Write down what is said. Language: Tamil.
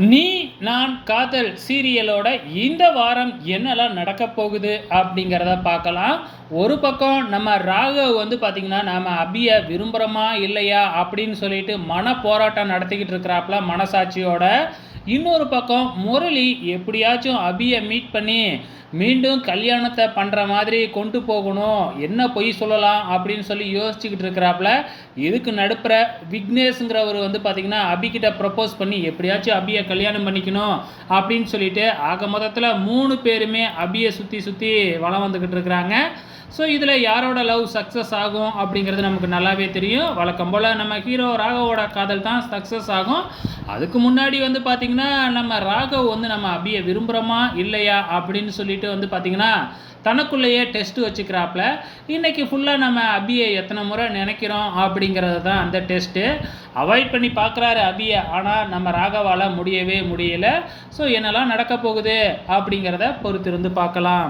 நீ நான் காதல் சீரியலோட இந்த வாரம் என்னலாம் நடக்க போகுது அப்படிங்கிறத பார்க்கலாம். ஒரு பக்கம் நம்ம ராகவ் வந்து பார்த்திங்கன்னா, நாம அபிய விரும்புகிறோமா இல்லையா அப்படின்னு சொல்லிட்டு போராட்டம் நடத்திக்கிட்டு இருக்கிறாப்புல மனசாட்சியோட. இன்னொரு பக்கம் முரளி எப்படியாச்சும் அபிய மீட் பண்ணி மீண்டும் கல்யாணத்தை பண்ணுற மாதிரி கொண்டு போகணும், என்ன பொய் சொல்லலாம் அப்படின்னு சொல்லி யோசிச்சுக்கிட்டு இருக்கிறாப்புல. இதுக்கு நடுப்புற விக்னேஷுங்கிறவர் வந்து பார்த்திங்கன்னா, அபிகிட்ட ப்ரப்போஸ் பண்ணி எப்படியாச்சும் அபியை கல்யாணம் பண்ணிக்கணும் அப்படின்னு சொல்லிட்டு ஆக மொத்தத்தில் 3 பேருமே அபியை சுற்றி சுற்றி வலம் வந்துக்கிட்டு இருக்கிறாங்க. ஸோ இதில் யாரோட லவ் சக்ஸஸ் ஆகும் அப்படிங்கிறது நமக்கு நல்லாவே தெரியும். வழக்கம் போல் நம்ம ஹீரோ ராகவோட காதல் தான் சக்ஸஸ் ஆகும். அதுக்கு முன்னாடி வந்து பார்த்திங்கன்னா, நம்ம ராகவ் வந்து நம்ம அபியை விரும்புகிறோமா இல்லையா அப்படின்னு சொல்லிட்டு வந்து பார்த்திங்கன்னா, தனக்குள்ளேயே டெஸ்ட் வச்சுக்கிறாப்புல. இன்றைக்கி ஃபுல்லாக நம்ம அபியை எத்தனை முறை நினைக்கிறோம் அப்படிங்கிறது தான் அந்த டெஸ்ட்டு. அவாய்ட் பண்ணி பார்க்குறாரு அபியை, ஆனால் நம்ம ராகவால் முடியவே முடியலை. ஸோ என்னெல்லாம் நடக்க போகுது அப்படிங்கிறத பொறுத்திருந்து பார்க்கலாம்.